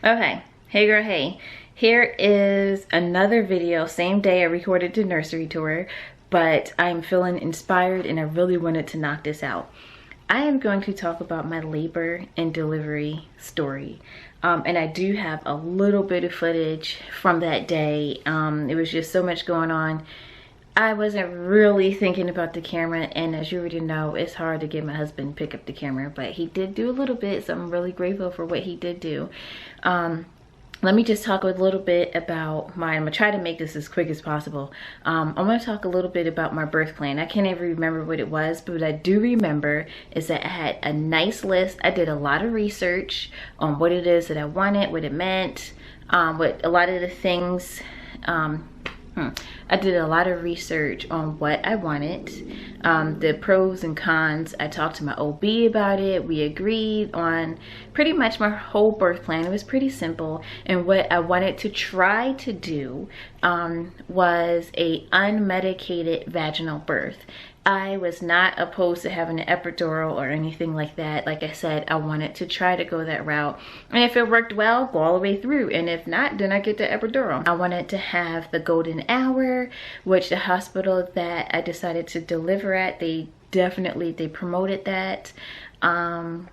Okay, hey girl, hey. Here is another video, same day I recorded the nursery tour, but I'm feeling inspired and I really wanted to knock this out. I am going to talk about my labor and delivery story. And I do have a little bit of footage from that day. It was just so much going on. I wasn't really thinking about the camera, and as you already know, it's hard to get my husband to pick up the camera, but he did do a little bit, so I'm really grateful for what he did do. Let me just talk a little bit about I'm gonna try to make this as quick as possible. I'm gonna talk a little bit about my birth plan. I can't even remember what it was, but what I do remember is that I had a nice list. I did a lot of research on what it is that I wanted, what it meant, what a lot of the things, I did a lot of research on what I wanted, the pros and cons. I talked to my OB about it. We agreed on pretty much my whole birth plan. It was pretty simple, and what I wanted to try to do was a unmedicated vaginal birth. I was not opposed to having an epidural or anything like that. Like I said, I wanted to try to go that route. And if it worked well, go all the way through. And if not, then I get the epidural. I wanted to have the golden hour, which the hospital that I decided to deliver at, they promoted that. I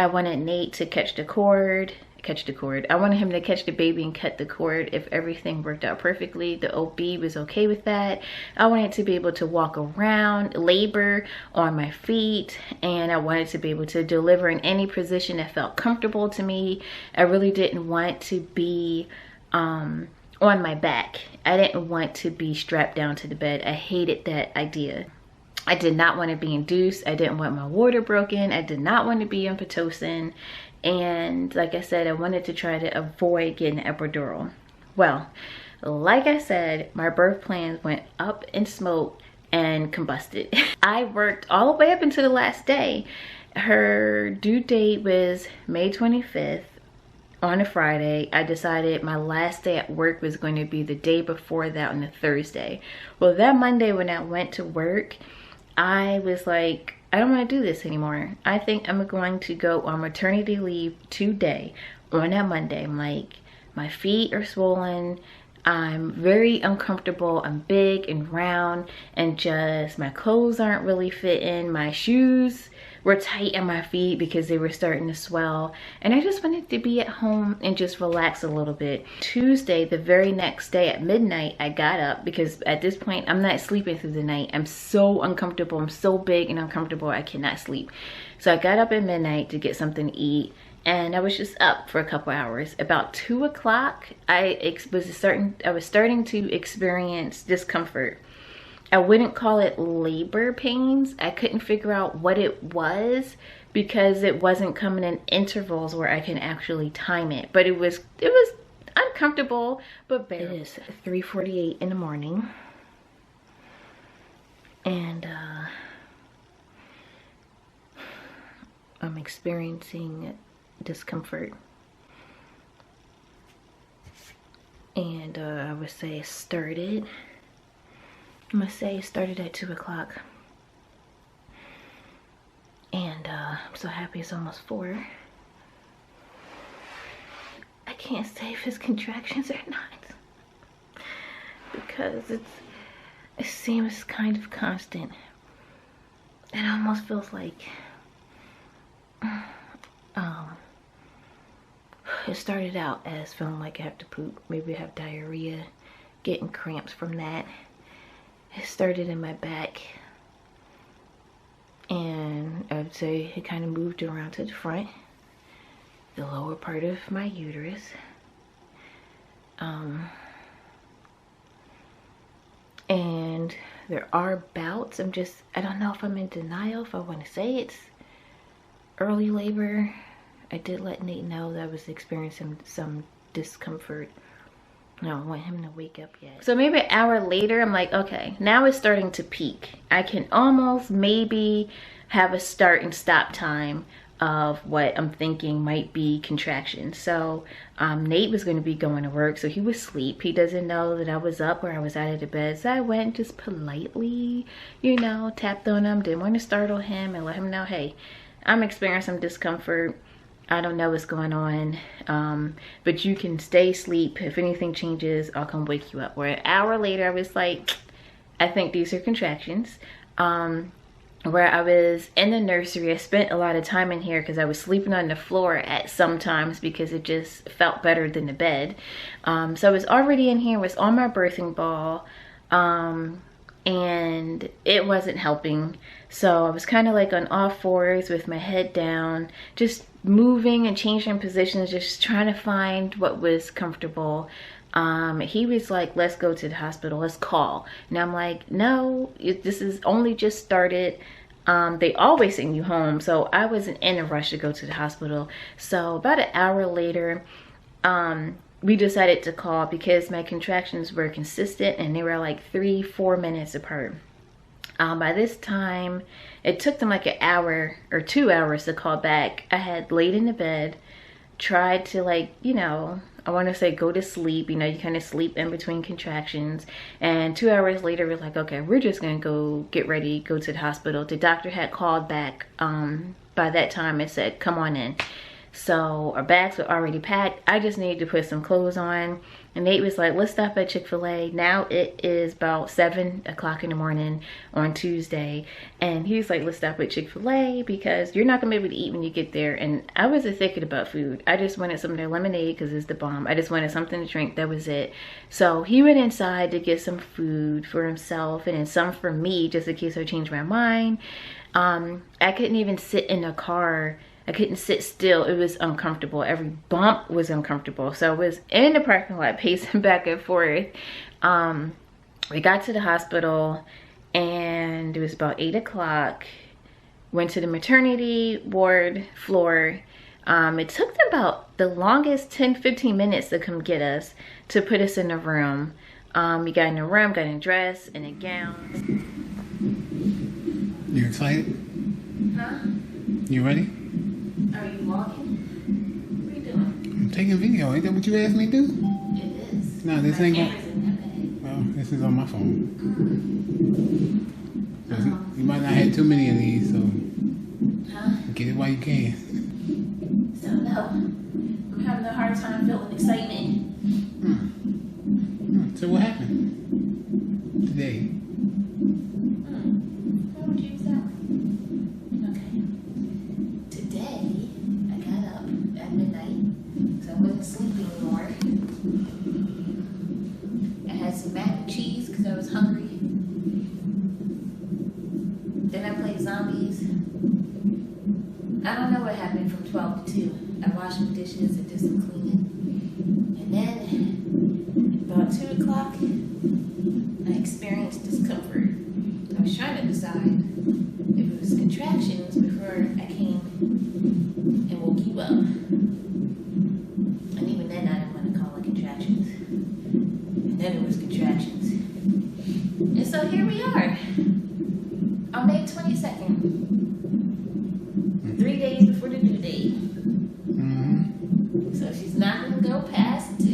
wanted Nate to catch the cord. I wanted him to catch the baby and cut the cord if everything worked out perfectly. The OB was okay with that. I wanted to be able to walk around, labor on my feet, and I wanted to be able to deliver in any position that felt comfortable to me. I really didn't want to be on my back. I didn't want to be strapped down to the bed. I hated that idea. I did not want to be induced. I didn't want my water broken. I did not want to be on Pitocin. And like I said, I wanted to try to avoid getting an epidural. Well, like I said, my birth plans went up in smoke and combusted. I worked all the way up until the last day. Her due date was May 25th. On a Friday. I decided my last day at work was going to be the day before that, on a Thursday. Well, that Monday when I went to work, I was like, I don't want to do this anymore. I think I'm going to go on maternity leave today on that Monday. I'm like, my feet are swollen. I'm very uncomfortable. I'm big and round, and just my clothes aren't really fitting. My shoes were tight on my feet because they were starting to swell, and I just wanted to be at home and just relax a little bit. Tuesday, the very next day at midnight, I got up because at this point I'm not sleeping through the night. I'm so uncomfortable. I'm so big and uncomfortable, I cannot sleep. So I got up at midnight to get something to eat, and I was just up for a couple hours. About 2 o'clock, I was starting to experience discomfort. I wouldn't call it labor pains. I couldn't figure out what it was because it wasn't coming in intervals where I can actually time it. But it was uncomfortable, but bearable. It is 3:48 in the morning, and I'm experiencing discomfort. And I would say I'm gonna say it started at 2 o'clock. And I'm so happy it's almost 4. I can't say if it's contractions or not, because it seems kind of constant. It almost feels like it started out as feeling like I have to poop, maybe I have diarrhea, getting cramps from that. It started in my back, and I would say it kind of moved around to the front, the lower part of my uterus. And there are bouts. I don't know if I'm in denial, if I want to say it's early labor. I did let Nate know that I was experiencing some discomfort. I don't want him to wake up yet. So maybe an hour later, I'm like, okay, now it's starting to peak. I can almost maybe have a start and stop time of what I'm thinking might be contractions. So Nate was going to be going to work, so he was asleep. He doesn't know that I was up or I was out of the bed. So I went and just politely, you know, tapped on him. Didn't want to startle him and let him know, hey, I'm experiencing some discomfort. I don't know what's going on, but you can stay asleep. If anything changes, I'll come wake you up. Where an hour later, I was like, I think these are contractions. Where I was in the nursery, I spent a lot of time in here because I was sleeping on the floor at sometimes because it just felt better than the bed. So I was already in here, was on my birthing ball, and it wasn't helping. So I was kind of like on all fours with my head down, just moving and changing positions, just trying to find what was comfortable. He was like, let's go to the hospital, let's call. And I'm like, no, this is only just started. They always send you home. So I wasn't in a rush to go to the hospital. So about an hour later, we decided to call because my contractions were consistent and they were like 3-4 minutes apart. By this time, it took them like an hour or 2 hours to call back. I had laid in the bed, tried to, like, you know, I want to say go to sleep. You know, you kind of sleep in between contractions. And 2 hours later, we're like, okay, we're just going to go get ready, go to the hospital. The doctor had called back by that time and said, come on in. So our bags were already packed. I just needed to put some clothes on. And Nate was like, let's stop at Chick-fil-A. Now it is about 7 o'clock in the morning on Tuesday. And he was like, let's stop at Chick-fil-A because you're not going to be able to eat when you get there. And I wasn't thinking about food. I just wanted some of their lemonade because it's the bomb. I just wanted something to drink. That was it. So he went inside to get some food for himself and then some for me just in case I changed my mind. I couldn't even sit in the car. I couldn't sit still. It was uncomfortable. Every bump was uncomfortable. So I was in the parking lot pacing back and forth. We got to the hospital and it was about 8 o'clock. Went to the maternity ward floor. It took them about the longest 10-15 minutes to come get us, to put us in the room. We got in the room, got in a dress and a gown. You excited? Huh? You ready? Are you vlogging? What are you doing? I'm taking video. Ain't that what you asked me to do? It is. No, this My ain't camera's in that bag. Well, this is on my phone. So you might not have too many of these, so get it while you can. So no, I'm having a hard time feeling excitement. So what happened today? What would you say? Okay. Today, I got up at midnight, so I wasn't sleeping anymore. I had some mac and cheese because I was hungry. Then I played zombies. I don't know what happened from 12 to 2. I washed some dishes and did some cleaning. And then, about 2 o'clock, I experienced discomfort. I was trying to decide if it was contractions before I came and woke you up. And even then, I didn't want to call it contractions. And then it was contractions. And so here we are on May 22nd. 3 days before the due date. So she's not going to go past 2.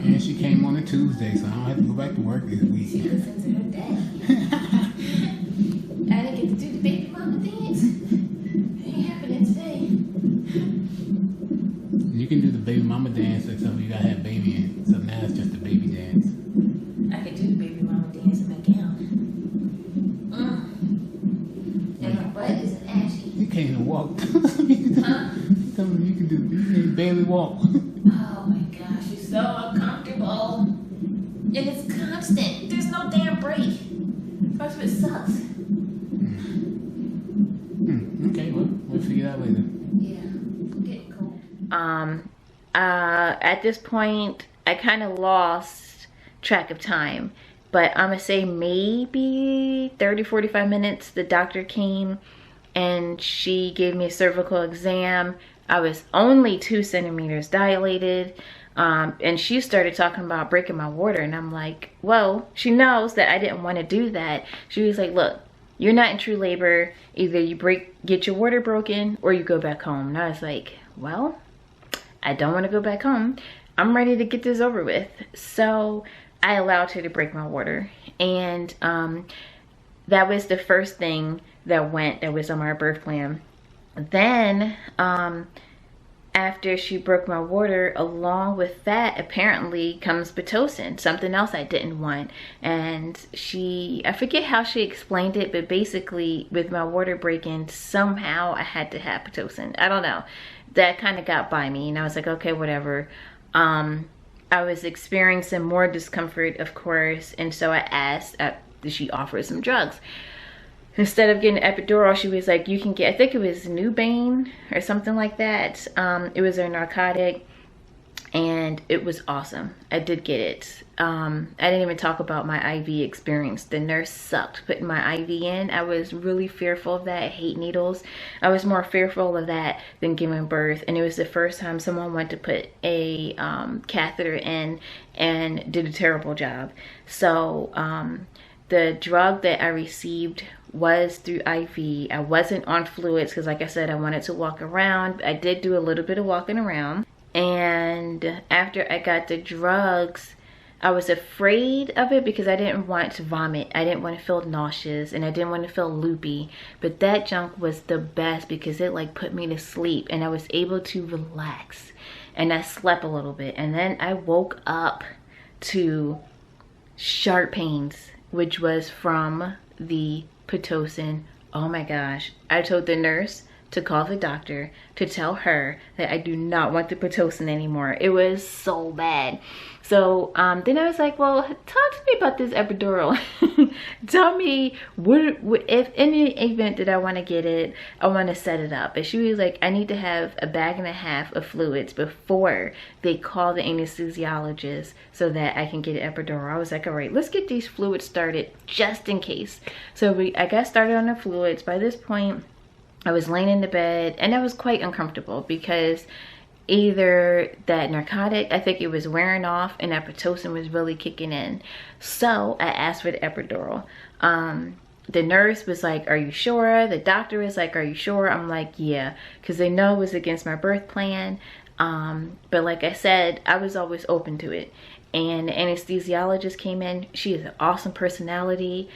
And she came on a Tuesday, so I don't have to go back to work this week. She listens to her daddy. I didn't get to do the baby mama dance. It ain't happening today. You can do the baby mama dance, except you gotta have baby in. So now it's just a baby dance. I could do the baby mama dance in my gown. And my butt isn't ashy. You can't even walk. Huh? Tell me you can barely walk. Oh my gosh, it's so uncomfortable. And it's constant. There's no damn break. That's what sucks. Okay, well, we'll figure that later. Yeah, getting cold. At this point, I kind of lost track of time. But I'm gonna say maybe 30-45 minutes. The doctor came and she gave me a cervical exam. I was only 2 centimeters dilated. And she started talking about breaking my water. And I'm like, well, she knows that I didn't want to do that. She was like, look, you're not in true labor. Either you get your water broken or you go back home. And I was like, well, I don't want to go back home. I'm ready to get this over with. So I allowed her to break my water. And that was the first thing that was on my birth plan. Then after she broke my water, along with that apparently comes Pitocin, something else I didn't want. And I forget how she explained it, but basically with my water breaking, somehow I had to have Pitocin. I don't know. That kind of got by me, and I was like, okay, whatever. I was experiencing more discomfort, of course, and so I asked, did she offer some drugs? Instead of getting an epidural, she was like, you can get, I think it was Nubane or something like that. It was a narcotic, and it was awesome. I did get it. I didn't even talk about my IV experience. The nurse sucked putting my IV in. I was really fearful of that. I hate needles. I was more fearful of that than giving birth. And it was the first time someone went to put a catheter in and did a terrible job. So the drug that I received was through IV. I wasn't on fluids because, like I said, I wanted to walk around. I did do a little bit of walking around. And after I got the drugs, I was afraid of it because I didn't want to vomit. I didn't want to feel nauseous, and I didn't want to feel loopy. But that junk was the best because it like put me to sleep, and I was able to relax. And I slept a little bit. And then I woke up to sharp pains, which was from the Pitocin. Oh my gosh. I told the nurse to call the doctor to tell her that I do not want the Pitocin anymore. It was so bad. So then I was like, well, talk to me about this epidural. Tell me what if in the event that I want to get it, I want to set it up. And she was like, I need to have a bag and a half of fluids before they call the anesthesiologist so that I can get an epidural. I was like, all right, let's get these fluids started just in case. So I got started on the fluids. By this point, I was laying in the bed, and I was quite uncomfortable because either that narcotic, I think it was wearing off, and that Pitocin was really kicking in. So I asked for the epidural. The nurse was like, are you sure? The doctor was like, are you sure? I'm like, yeah, because they know it was against my birth plan. But like I said, I was always open to it. And the anesthesiologist came in. She has an awesome personality.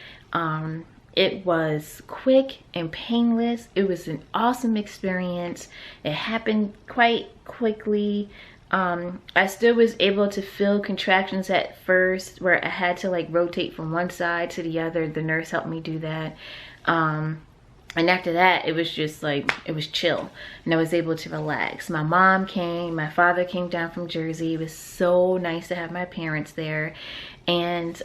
It was quick and painless. It was an awesome experience. It happened quite quickly. I still was able to feel contractions at first where I had to like rotate from one side to the other. The nurse helped me do that. And after that, it was just like, it was chill, and I was able to relax. My mom came, my father came down from Jersey. It was so nice to have my parents there. And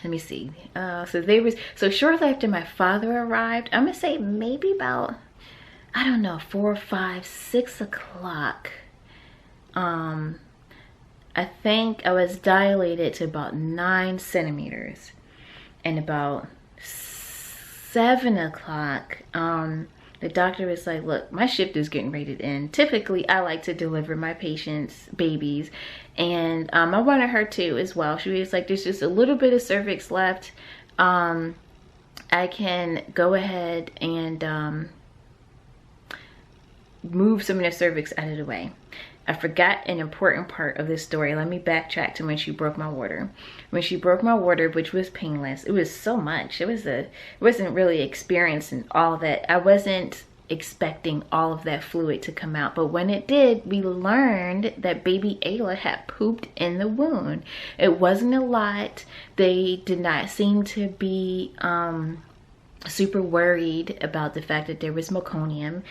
let me see. So shortly after my father arrived, I'm gonna say maybe about, I don't know, 4, 5, 6 o'clock. I think I was dilated to about 9 centimeters, and about 7 o'clock, the doctor was like, look, my shift is getting ready to end. Typically, I like to deliver my patients' babies. And I wanted her to as well. She was like, there's just a little bit of cervix left. I can go ahead and move some of the cervix out of the way. I forgot an important part of this story. Let me backtrack to when she broke my water. When she broke my water, which was painless, it was so much. It wasn't really experiencing all that. I wasn't expecting all of that fluid to come out, but when it did, we learned that baby Ayla had pooped in the wound. It wasn't a lot. They did not seem to be super worried about the fact that there was meconium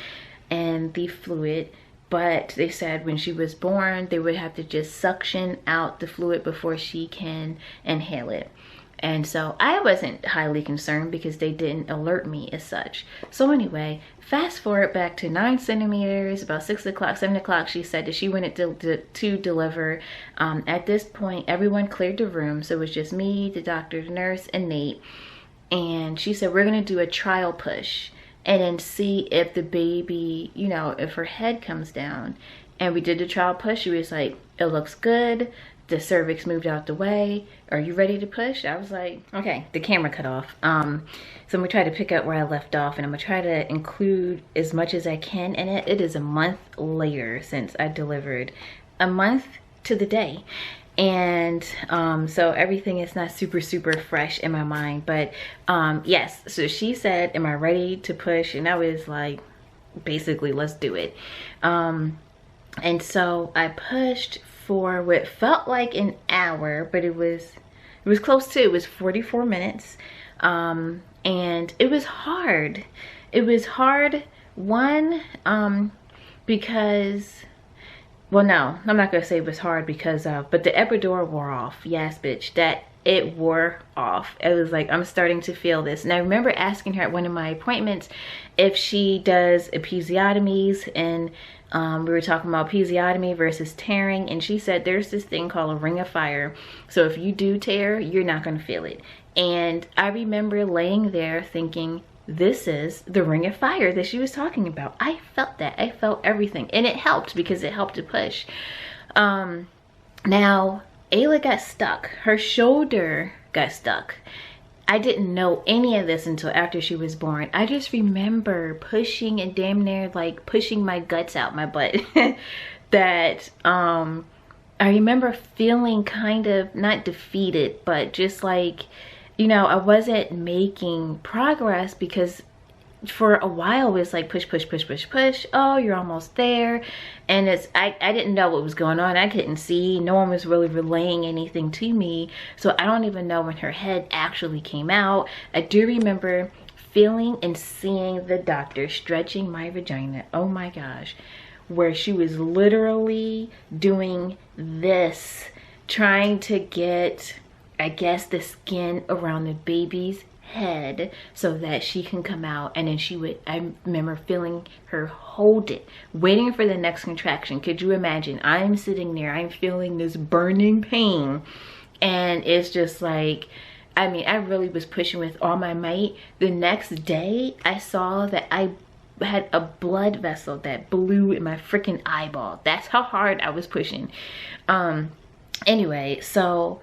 and the fluid. But they said when she was born, they would have to just suction out the fluid before she can inhale it. And so I wasn't highly concerned because they didn't alert me as such. So anyway, fast forward back to 9 centimeters, about 6 o'clock, 7 o'clock, she said that she went to deliver. At this point, everyone cleared the room. So it was just me, the doctor, the nurse, and Nate. And she said, we're gonna do a trial push and then see if the baby, you know, if her head comes down. And we did the trial push. She was like, it looks good. The cervix moved out the way. Are you ready to push? I was like, okay. The camera cut off. So I'm gonna try to pick up where I left off, and I'm gonna try to include as much as I can in it. It is a month later since I delivered. A month to the day. And so everything is not super fresh in my mind. But yes, so she said, am I ready to push? And I was like, basically, let's do it. And so I pushed for what felt like an hour, but it was close to, it was 44 minutes. And it was hard. It was hard, one, because, well, no, I'm not gonna say it was hard because but the epidural wore off. Yes, bitch, that it wore off. It was like, I'm starting to feel this. And I remember asking her at one of my appointments if she does episiotomies, and we were talking about episiotomy versus tearing, and she said there's this thing called a ring of fire. So if you do tear, you're not gonna feel it. And I remember laying there thinking, this is the ring of fire that she was talking about. I felt that. I felt everything. And it helped because it helped to push. Now, Ayla got stuck. Her shoulder got stuck. I didn't know any of this until after she was born. I just remember pushing and damn near like pushing my guts out my butt. That I remember feeling kind of not defeated, but just like, you know, I wasn't making progress because for a while it was like push, push, push, push, push. Oh, you're almost there. And it's, I didn't know what was going on. I couldn't see. No one was really relaying anything to me. So I don't even know when her head actually came out. I do remember feeling and seeing the doctor stretching my vagina. Oh my gosh. Where she was literally doing this, trying to get, I guess, the skin around the baby's head so that she can come out. And then she would, I remember feeling her hold it, waiting for the next contraction. Could you imagine? I'm sitting there, I'm feeling this burning pain, and it's just like, I mean, I really was pushing with all my might. The next day I saw that I had a blood vessel that blew in my freaking eyeball. That's how hard I was pushing. Anyway, so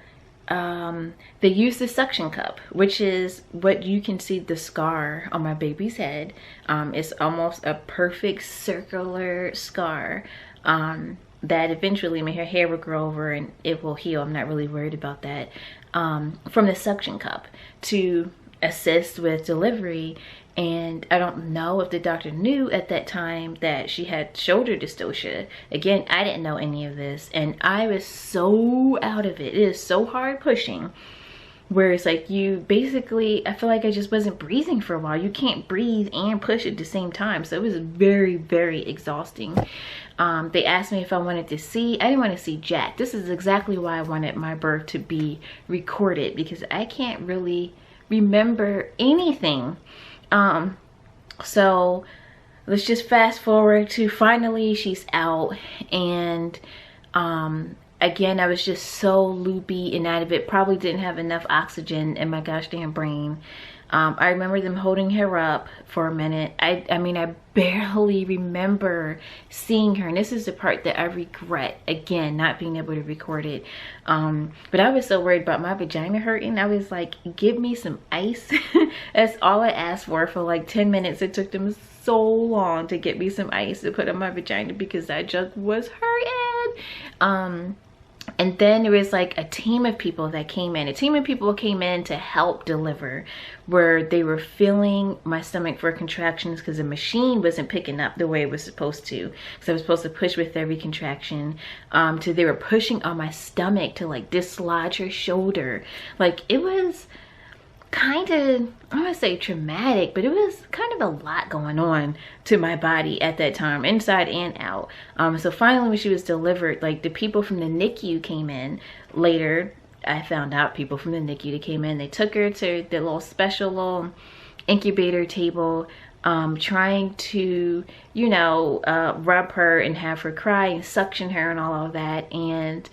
they used the suction cup, which is what you can see the scar on my baby's head. It's almost a perfect circular scar that eventually, I mean, her hair will grow over and it will heal. I'm not really worried about that. From the suction cup to assist with delivery. And I don't know if the doctor knew at that time that she had shoulder dystocia. Again, I didn't know any of this, and I was so out of it. It is so hard pushing, where it's like you basically, I feel like I just wasn't breathing for a while. You can't breathe and push at the same time. So it was very, very exhausting. They asked me if I wanted to see. I didn't want to see Jack. This is exactly why I wanted my birth to be recorded, because I can't really remember anything. So let's just fast forward to finally she's out, and again, I was just so loopy and out of it. Probably didn't have enough oxygen in my gosh damn brain. I remember them holding her up for a minute. I mean, I barely remember seeing her, and this is the part that I regret, again, not being able to record it. But I was so worried about my vagina hurting. I was like, give me some ice. That's all I asked for like 10 minutes. It took them so long to get me some ice to put on my vagina because that jug was hurting. And then there was like a team of people that came in. A team of people came in to help deliver, where they were feeling my stomach for contractions because the machine wasn't picking up the way it was supposed to. So I was supposed to push with every contraction. So they were pushing on my stomach to like dislodge her shoulder. Like, it was kind of, I want to say traumatic, but it was kind of a lot going on to my body at that time, inside and out. So finally when she was delivered, like the people from the NICU came in later. I found out people from the NICU that came in, they took her to the little special little incubator table, trying to, you know, rub her and have her cry and suction her and all of that. And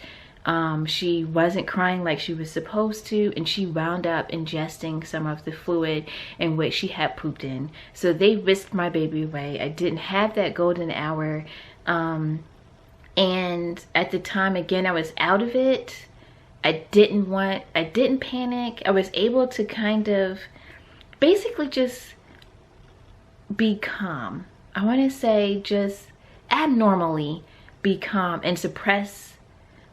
she wasn't crying like she was supposed to, and she wound up ingesting some of the fluid in which she had pooped in. So they whisked my baby away. I didn't have that golden hour, and at the time, again, I was out of it. I didn't panic. I was able to kind of basically just be calm. I want to say just abnormally be calm and suppress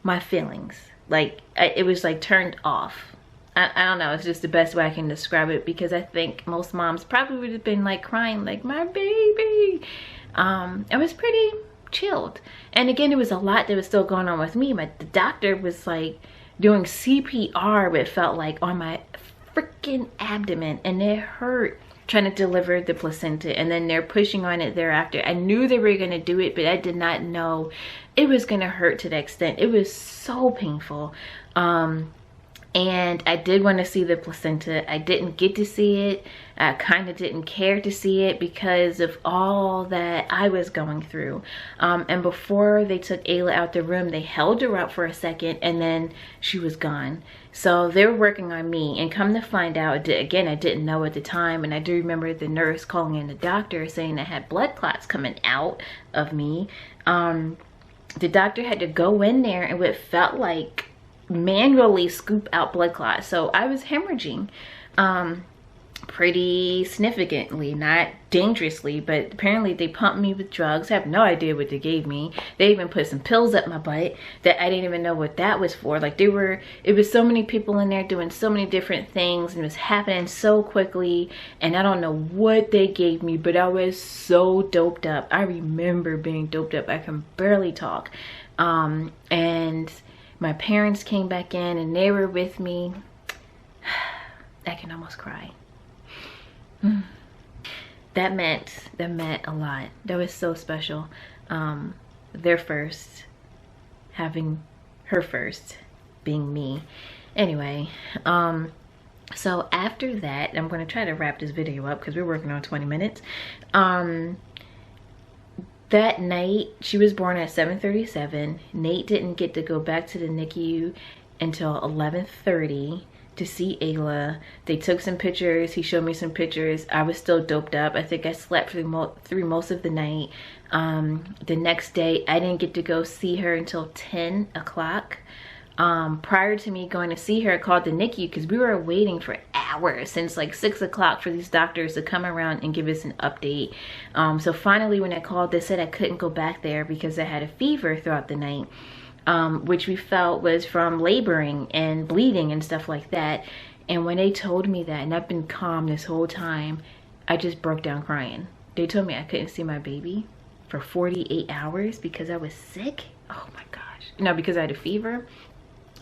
my feelings. Like, it was like turned off. I don't know, it's just the best way I can describe it, because I think most moms probably would have been like crying like, my baby. I was pretty chilled. And again, it was a lot that was still going on with me. The doctor was like doing CPR, but it felt like on my freaking abdomen, and it hurt trying to deliver the placenta, and then they're pushing on it thereafter. I knew they were going to do it, but I did not know it was going to hurt to that extent. It was so painful. And I did want to see the placenta. I didn't get to see it. I kind of didn't care to see it because of all that I was going through. And before they took Ayla out the room, they held her up for a second, and then she was gone. So they were working on me, and come to find out, again, I didn't know at the time, and I do remember the nurse calling in the doctor saying I had blood clots coming out of me. The doctor had to go in there and what felt like manually scoop out blood clots. So I was hemorrhaging pretty significantly, not dangerously, but apparently they pumped me with drugs. I have no idea what they gave me. They even put some pills up my butt that I didn't even know what that was for. Like it was so many people in there doing so many different things, and it was happening so quickly, and I don't know what they gave me, but I was so doped up. I remember being doped up. I can barely talk. And my parents came back in and they were with me. I can almost cry. That meant a lot. That was so special. Their first, having her first, being me. Anyway, so after that, I'm going to try to wrap this video up because we're working on 20 minutes. That night, she was born at 7:37. Nate didn't get to go back to the NICU until 11:30 to see Ayla. They took some pictures. He showed me some pictures. I was still doped up. I think I slept through most of the night. The next day, I didn't get to go see her until 10 o'clock. Prior to me going to see her, I called the NICU because we were waiting for hours, since like 6 o'clock, for these doctors to come around and give us an update. So finally, when I called, they said I couldn't go back there because I had a fever throughout the night, which we felt was from laboring and bleeding and stuff like that. And when they told me that, and I've been calm this whole time, I just broke down crying. They told me I couldn't see my baby for 48 hours because I was sick. Oh my gosh. No, because I had a fever.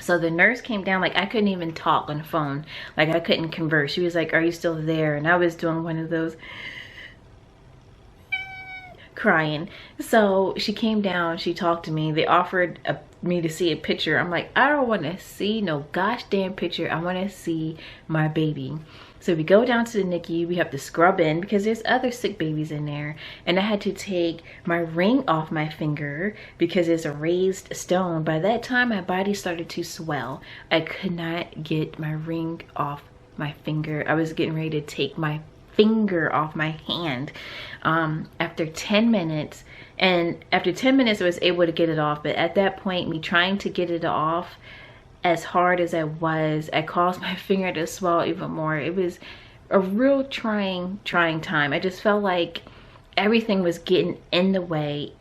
So the nurse came down, like I couldn't even talk on the phone. Like I couldn't converse. She was like, "Are you still there?" And I was doing one of those crying. So she came down, she talked to me. They offered me to see a picture. I'm like, I don't want to see no gosh damn picture. I want to see my baby. So we go down to the NICU. We have to scrub in because there's other sick babies in there. And I had to take my ring off my finger because it's a raised stone. By that time, my body started to swell. I could not get my ring off my finger. I was getting ready to take my finger off my hand after 10 minutes. And after 10 minutes, I was able to get it off. But at that point, me trying to get it off, as hard as I caused my finger to swell even more. It was a real trying time. I just felt like everything was getting in the way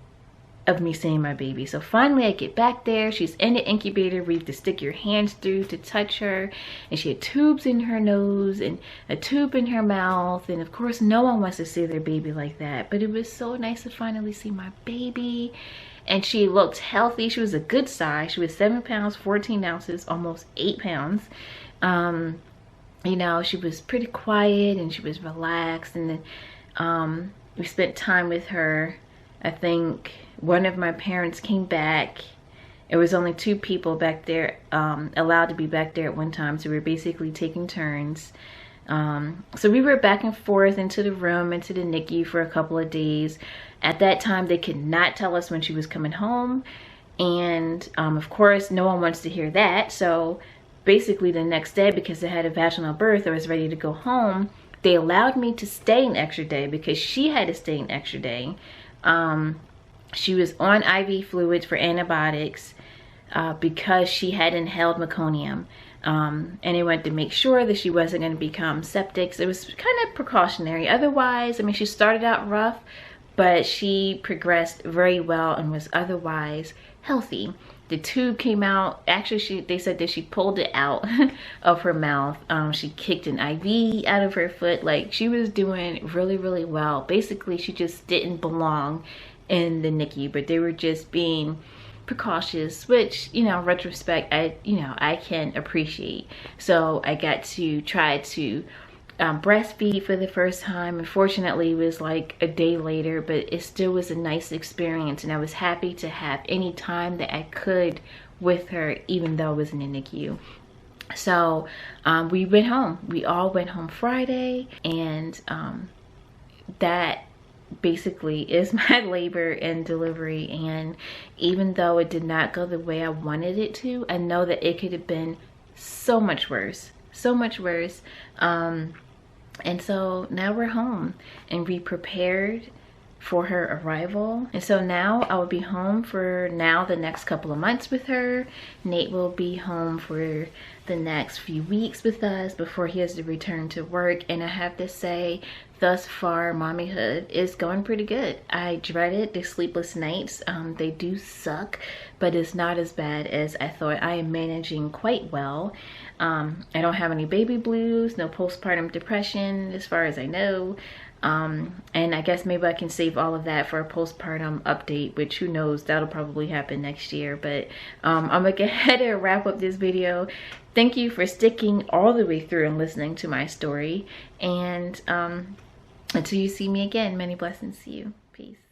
of me seeing my baby. So finally I get back there. She's in the incubator where you have to stick your hands through to touch her. And she had tubes in her nose and a tube in her mouth. And of course, no one wants to see their baby like that. But it was so nice to finally see my baby. And she looked healthy. She was a good size. She was 7 pounds, 14 ounces, almost 8 pounds. You know, she was pretty quiet and she was relaxed. And then we spent time with her. I think one of my parents came back. It was only 2 people back there allowed to be back there at one time. So we were basically taking turns. So we were back and forth into the room, into the NICU for a couple of days. At that time, they could not tell us when she was coming home. And of course, no one wants to hear that. So basically the next day, because I had a vaginal birth, I was ready to go home. They allowed me to stay an extra day because she had to stay an extra day. She was on IV fluids for antibiotics because she had inhaled meconium. And they wanted to make sure that she wasn't going to become septic. So it was kind of precautionary. Otherwise, I mean, she started out rough, but she progressed very well and was otherwise healthy. The tube came out. Actually, they said that she pulled it out of her mouth. She kicked an IV out of her foot. Like, she was doing really, really well. Basically, she just didn't belong in the NICU, but they were just being precautious, which, you know, retrospect, I can appreciate. So I got to try to breastfeed for the first time. Unfortunately, it was like a day later, but it still was a nice experience, and I was happy to have any time that I could with her, even though I was in the NICU. So we went home. We all went home Friday, and that basically is my labor and delivery. And even though it did not go the way I wanted it to, I know that it could have been so much worse, so much worse. And so now we're home, and we prepared for her arrival. And so now I will be home for the next couple of months with her. Nate will be home for the next few weeks with us before he has to return to work. And I have to say, thus far, mommyhood is going pretty good. I dreaded the sleepless nights. They do suck, but it's not as bad as I thought. I am managing quite well. I don't have any baby blues, no postpartum depression as far as I know. And I guess maybe I can save all of that for a postpartum update, which who knows, that'll probably happen next year. But I'm gonna go ahead and wrap up this video. Thank you for sticking all the way through and listening to my story. And until you see me again, many blessings to you. Peace.